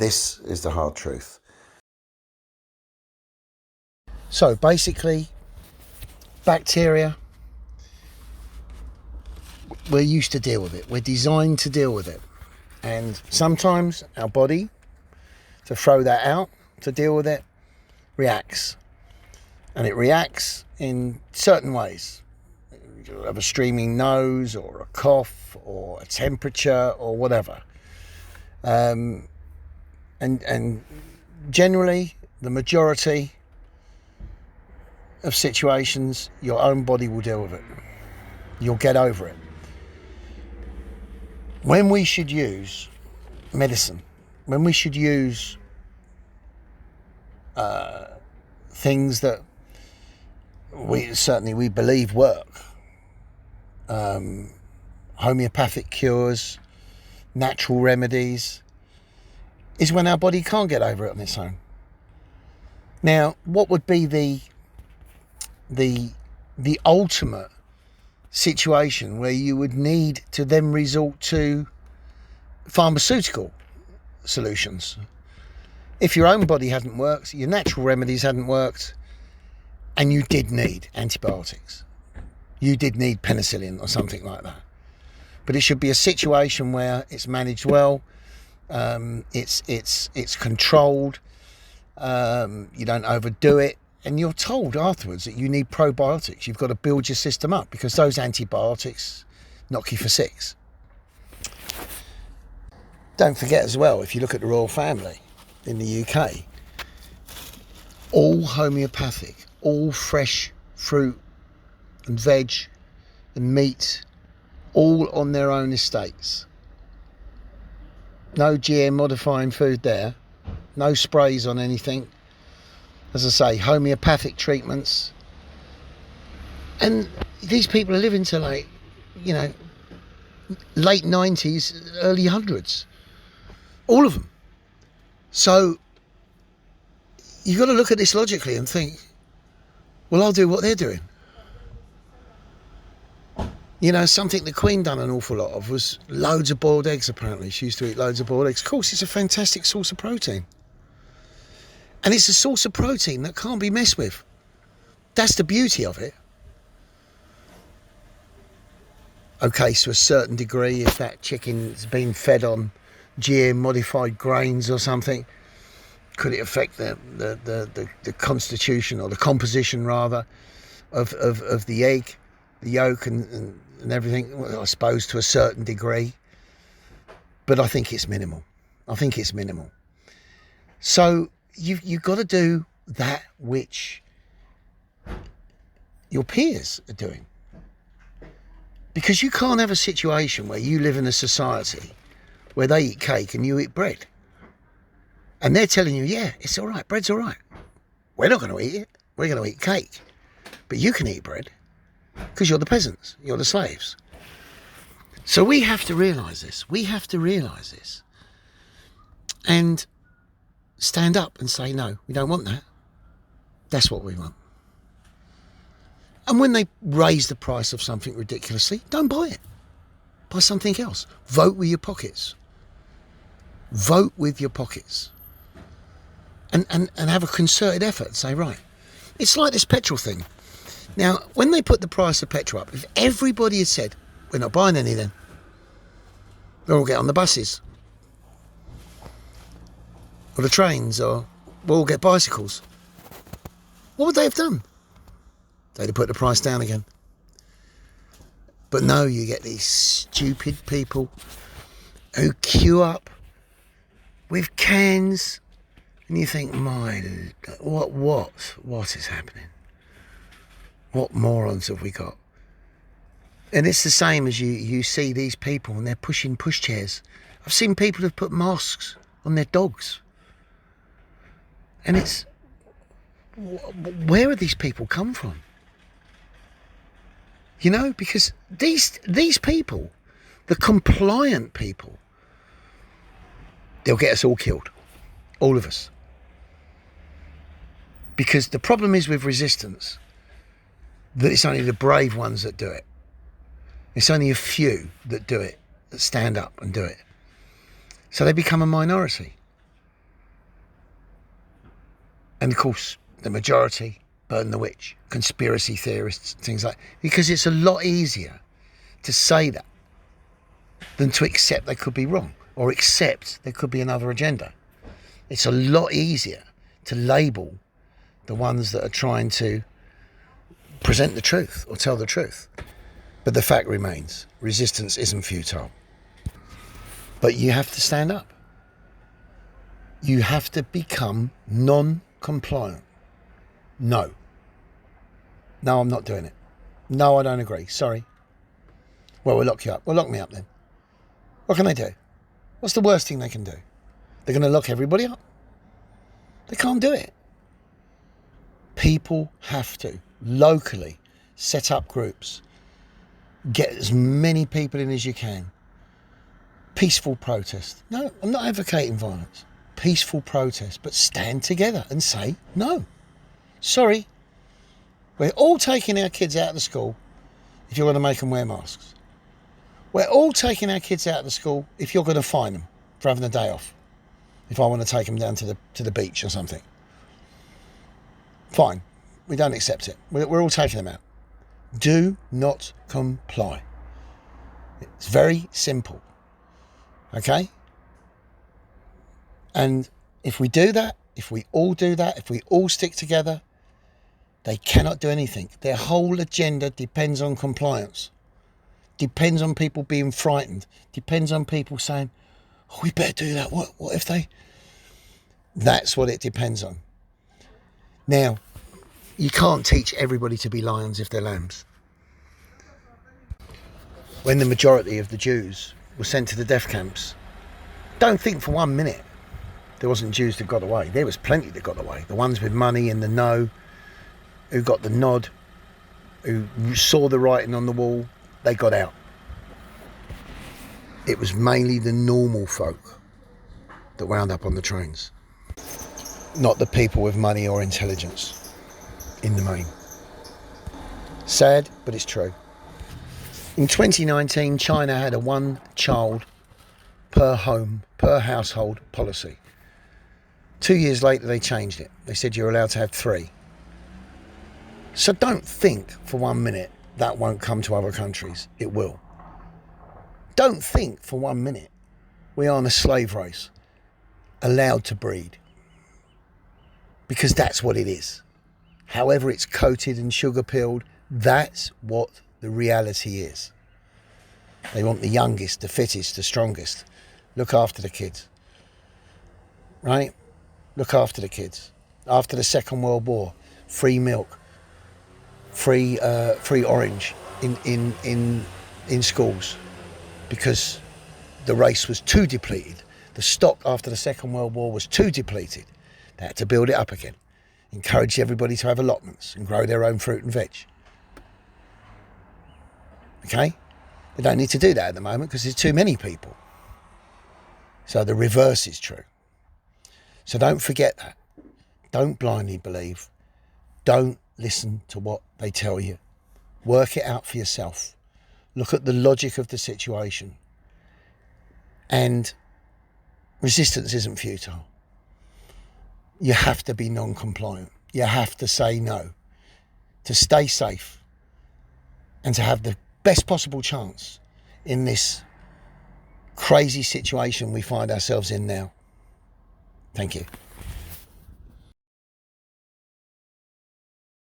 This is the hard truth. So basically, bacteria, we're used to deal with it. We're designed to deal with it. And sometimes our body, to throw that out, to deal with it, reacts. And it reacts in certain ways. You'll have a streaming nose or a cough or a temperature or whatever. And generally, the majority of situations, your own body will deal with it. You'll get over it. When we should use medicine, when we should use things that we believe work, homeopathic cures, natural remedies, is when our body can't get over it on its own. Now, what would be the ultimate situation where you would need to then resort to pharmaceutical solutions? If your own body hadn't worked, your natural remedies hadn't worked, and you did need antibiotics, you did need penicillin or something like that. But it should be a situation where it's managed well, it's controlled, you don't overdo it, and you're told afterwards that you need probiotics. You've got to build your system up because those antibiotics knock you for six. Don't forget as well, if you look at the royal family in the UK, all homeopathic, all fresh fruit and veg and meat, all on their own estates. No GM modifying food there, no sprays on anything. As I say, homeopathic treatments. And these people are living to late 90s, early 100s. All of them. So you've got to look at this logically and think, well, I'll do what they're doing. Something the Queen done an awful lot of was loads of boiled eggs, apparently. She used to eat loads of boiled eggs. Of course, it's a fantastic source of protein. And it's a source of protein that can't be messed with. That's the beauty of it. Okay, to a certain degree, if that chicken's been fed on GM modified grains or something, could it affect the constitution, or the composition rather, of the egg, the yolk and everything? Well, I suppose to a certain degree. But I think it's minimal. So you've got to do that which your peers are doing. Because you can't have a situation where you live in a society where they eat cake and you eat bread. And they're telling you, yeah, it's all right, bread's all right. We're not going to eat it. We're going to eat cake. But you can eat bread because you're the peasants, you're the slaves. So we have to realise this. And stand up and say, no, we don't want that. That's what we want. And when they raise the price of something ridiculously, don't buy it. Buy something else. Vote with your pockets. And have a concerted effort and say, right, it's like this petrol thing. Now, when they put the price of petrol up, if everybody had said, we're not buying any then, we'll all get on the buses, or the trains, or we'll all get bicycles, what would they have done? They'd have put the price down again. But no, you get these stupid people who queue up with cans, and you think, what is happening? What morons have we got? And it's the same as you see these people and they're pushing pushchairs. I've seen people who've put masks on their dogs. And it's, where are these people come from? Because these people, the compliant people, they'll get us all killed. All of us. Because the problem is with resistance, that it's only the brave ones that do it. It's only a few that do it, that stand up and do it. So they become a minority. And of course, the majority burn the witch, conspiracy theorists, things like that. Because it's a lot easier to say that than to accept they could be wrong or accept there could be another agenda. It's a lot easier to label the ones that are trying to present the truth or tell the truth. But the fact remains, resistance isn't futile. But you have to stand up. You have to become non-compliant. No. No, I'm not doing it. No, I don't agree. Sorry. Well, we'll lock you up. Well, lock me up then. What can they do? What's the worst thing they can do? They're going to lock everybody up. They can't do it. People have to locally set up groups. Get as many people in as you can. Peaceful protest. No, I'm not advocating violence. Peaceful protest, but stand together and say no. Sorry. We're all taking our kids out of the school if you're going to make them wear masks. We're all taking our kids out of the school if you're going to fine them for having a day off. If I want to take them down to the beach or something. Fine. We don't accept it. We're all taking them out. Do not comply. It's very simple. Okay? And if we do that, if we all do that, if we all stick together, they cannot do anything. Their whole agenda depends on compliance. Depends on people being frightened. Depends on people saying, oh, we better do that. What if they... That's what it depends on. Now, you can't teach everybody to be lions if they're lambs. When the majority of the Jews were sent to the death camps, don't think for 1 minute there wasn't Jews that got away. There was plenty that got away. The ones with money and the know, who got the nod, who saw the writing on the wall, they got out. It was mainly the normal folk that wound up on the trains, not the people with money or intelligence, in the main. Sad, but it's true. In 2019, China had a one child per household policy. 2 years later, they changed it. They said you're allowed to have 3. So don't think for 1 minute that won't come to other countries. It will. Don't think for 1 minute we aren't a slave race allowed to breed. Because that's what it is. However it's coated and sugar-pilled, that's what the reality is. They want the youngest, the fittest, the strongest. Look after the kids. Right? Look after the kids. After the Second World War, free milk, free orange in schools, because the race was too depleted. The stock after the Second World War was too depleted. They had to build it up again. Encourage everybody to have allotments and grow their own fruit and veg. Okay? They don't need to do that at the moment because there's too many people. So the reverse is true. So don't forget that. Don't blindly believe. Don't listen to what they tell you. Work it out for yourself. Look at the logic of the situation. And resistance isn't futile. You have to be non-compliant. You have to say no to stay safe and to have the best possible chance in this crazy situation we find ourselves in now. Thank you.